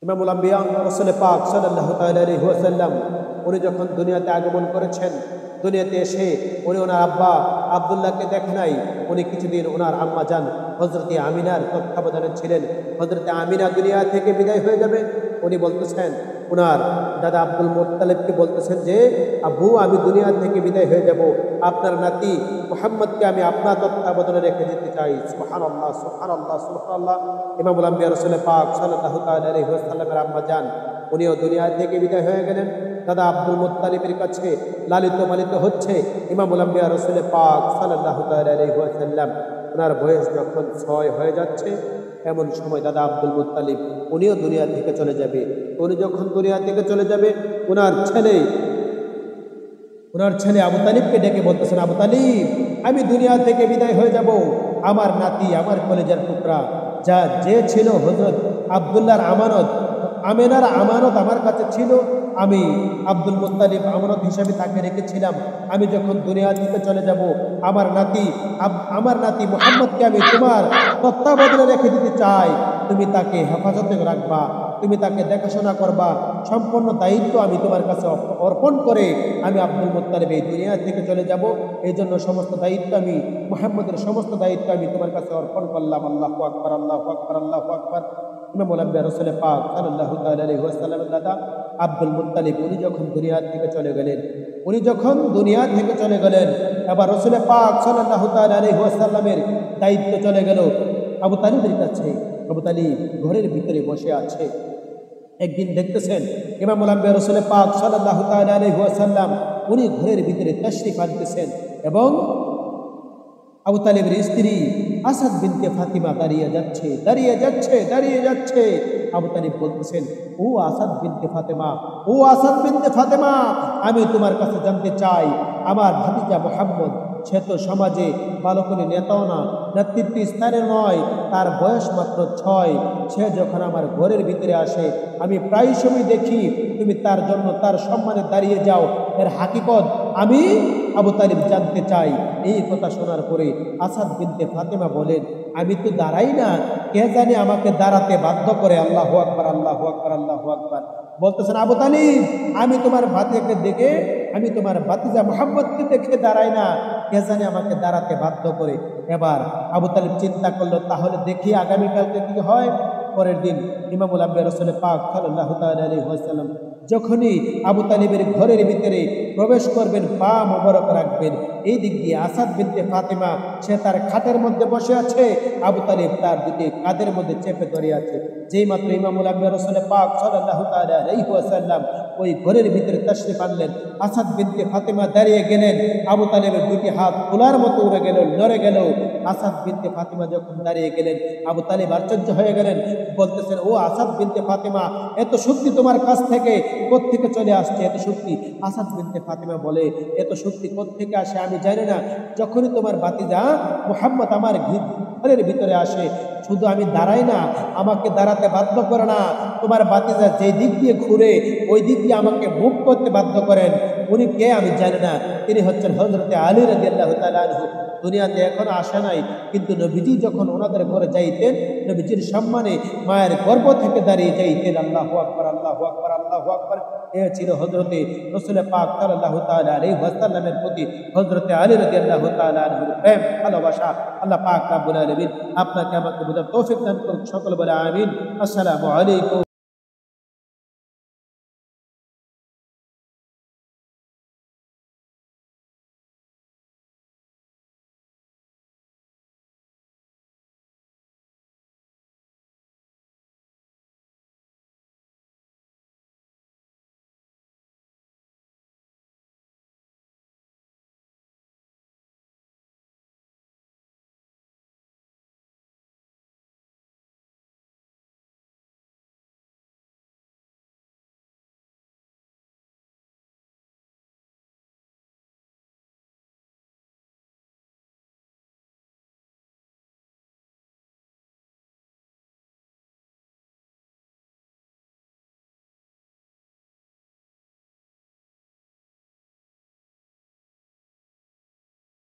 ইমামুল আম্বিয়া রাসূল পাক সাল্লাল্লাহু তাআলা আলাইহি ওয়াসাল্লাম উনি যখন দুনিয়াতে আগমন করেছেন, দুনিয়াতে এসে উনি ওনার আব্বা আব্দুল্লাহকে দেখে নাই। উনি কিছুদিন ওনার আম্মা যান হযরতে আমিনার তত্ত্বাবধানে ছিলেন। হযরতে আমিনা দুনিয়া থেকে বিদায় হয়ে যাবে, উনি বলতেছেন ওনার দাদা আব্দুল মুত্তালিবকে বলতেছেন যে, আব্বু আমি দুনিয়া থেকে বিদায় হয়ে যাব, আপনার নাতি মুহাম্মদকে আমি আপনার তত্ত্বাবধানে রেখে যেতে চাই। সুবহানাল্লাহ সুবহানাল্লাহ সুবহানাল্লাহ। ইমামুল আম্বিয়া রাসূল পাক সাল্লাল্লাহু তাআলা আলাইহি ওয়াসাল্লামের আম্মা যান উনিও দুনিয়া থেকে বিদায় হয়ে গেলেন। দাদা আব্দুল মুত্তালিবের কাছে লালিত পালিত হচ্ছে ইমামুল আম্বিয়া রাসূল পাক সাল্লাল্লাহু তাআলা আলাইহি ওয়াসাল্লাম। ওনার বয়স যখন 6 হয়ে যাচ্ছে, এমন সময় দাদা আব্দুল মুত্তালিব উনিও দুনিয়া থেকে চলে যাবে। উনি যখন দুনিয়া থেকে চলে যাবে, ওনার ছেলে আবু তালিবকে ডেকে বলতেছেন, আবু তালিব আমি দুনিয়া থেকে বিদায় হয়ে যাব, আমার নাতি আমার কলেজের টুকরা যে ছিল হযরত আব্দুল্লাহর আমানত, আমেনার আমানত আমার কাছে ছিল, আমি আব্দুল মুত্তালিব আমানত হিসাবে তাকে রেখেছিলাম। আমি যখন দুনিয়া থেকে চলে যাব, আমার নাতি মুহাম্মদকে আমি তোমার তত্ত্বাবধানে রেখে দিতে চাই। তুমি তাকে হেফাজতে রাখবা, তুমি তাকে দেখাশোনা করবা, সম্পূর্ণ দায়িত্ব আমি তোমার কাছে অর্পণ করে আমি আব্দুল মুত্তালিব এই দুনিয়া থেকে চলে যাব। এই জন্য সমস্ত দায়িত্ব আমি মুহাম্মদের সমস্ত দায়িত্ব আমি তোমার কাছে অর্পণ করলাম। আল্লাহু আকবার আল্লাহু আকবার আল্লাহু আকবার। ইমামুল আম্বিয়া রাসূল পাক সাল্লাল্লাহু তাআলা আলাইহি ওয়াসাল্লামের দাদা আব্দুল মুত্তালিব উনি যখন দুনিয়া থেকে চলে গেলেন, এবার রাসূল পাক সাল্লাল্লাহু তাআলা আলাইহি ওয়াসাল্লামের দায়িত্ব চলে গেল আবু তালিবের কাছে। আবু তালিব ঘরের ভিতরে বসে আছে। একদিন দেখতেছেন ইমামুল আম্বিয়া রাসূল পাক সাল্লাল্লাহু তাআলা আলাইহি ওয়াসাল্লাম উনি ঘরের ভিতরে তাশরিফ আনতেছেন এবং আবু তালিবের স্ত্রী আসাদ বিনতে ফাতিমা দাঁড়িয়ে যাচ্ছে। আবু তালিব বলতেছেন, ও আসাদ বিনতে ফাতেমা, আমি তোমার কাছে জানতে চাই, আমার ভাতিজা মুহাম্মদ সে তো সমাজে ভালো করে নেতাও না, নেতৃত্ব স্থানে নয়, তার বয়স মাত্র 6। সে যখন আমার ঘরের ভিতরে আসে আমি প্রায় সময় দেখি তুমি তার জন্য তার সম্মানে দাঁড়িয়ে যাও, এর হাকিকত আমি আবু তালিব জানতে চাই। এই কথা শোনার পরে আসাদ বিনতে ফাতেমা বলেন, আমি তো দাঁড়াই না, কে জানে আমাকে দাঁড়াতে বাধ্য করে। আল্লাহু আকবার আল্লাহু আকবার আল্লাহু আকবার। বলতেছেন, আবু তালিব আমি তোমার ভাতিজা মুহাম্মদকে দেখে দাঁড়াই না, কে জানে আমাকে দাঁড়াতে বাধ্য করে। এবার আবু তালিব চিন্তা করলো, তাহলে দেখি আগামীকালকে কি হয়। পরের দিন ইমামুল আম্বিয়া রাসূল পাক সাল্লাল্লাহু তাআলা আলাইহি ওয়াসাল্লাম যখনই আবু তালিবের ঘরের ভিতরে প্রবেশ করবেন, পা মোবারক রাখবেন, এই দিক দিয়ে আসাদ বিনতে ফাতিমা সে তার খাটের মধ্যে বসে আছে, আবু তালিব তার দুটি কাঁধের মধ্যে চেপে ধরে আছে। যেই মাত্র ইমামুল আম্বিয়া রাসূল পাক সাল্লাল্লাহু তাআলা আলাইহি ওয়াসাল্লাম ওই ঘরের ভিতরে তাশরিফ আনলেন, আসাদ বিনতে ফাতিমা দাঁড়িয়ে গেলেন, আবু তালিবের দুটি হাত তোলার মতো উড়ে গেল, নড়ে গেল। আসাদ বিনতে ফাতিমা যখন দাঁড়িয়ে গেলেন, আবু তালিব আশ্চর্য হয়ে গেলেন, বলতেছেন, ও আসাদ বিনতে ফাতিমা, এত শক্তি তোমার কাছ থেকে কোত্থেকে চলে আসছে এত শক্তি? আসাদ বিনতে ফাতিমা বলে, এত শক্তি কোত্থেকে আসে আমি জানি না, যখনই তোমার ভাতিজা মুহাম্মদ আমার ঘরের ভিতরে আসে শুধু আমি দাঁড়াই না, আমাকে দাঁড়াতে বাধ্য করে না, তোমার ভাতিজা যে দিক দিয়ে ঘুরে ওই দিক দিয়ে আমাকে মুভ করতে বাধ্য করেন। উনি কে আমি জানি না, তিনি হচ্ছেন হযরতে আলী রাদিয়াল্লাহু তাআলা আনহু। দুনিয়াতে এখনো আসে নাই, কিন্তু নবীজি যখন ওনাদের ঘরে যাইতেন, নবীজির সম্মানে মায়ের গর্ভ থেকে দাঁড়িয়ে যাইতেন। আল্লাহু আকবার আল্লাহু আকবার আল্লাহু আকবার। এ ছিল হযরতে রাসূল পাক সাল্লাল্লাহু তাআলা আলাইহি ওয়াসাল্লামের প্রতি হযরতে আলী রাদিয়াল্লাহু তাআলা আনহুর প্রেম ভালোবাসা। আল্লাহ পাক রব্বুল আলামিন আপনাকে আমাকে বুঝার তৌফিক দান করুন। সকল বলে আমিন। আসসালামু আলাইকুম।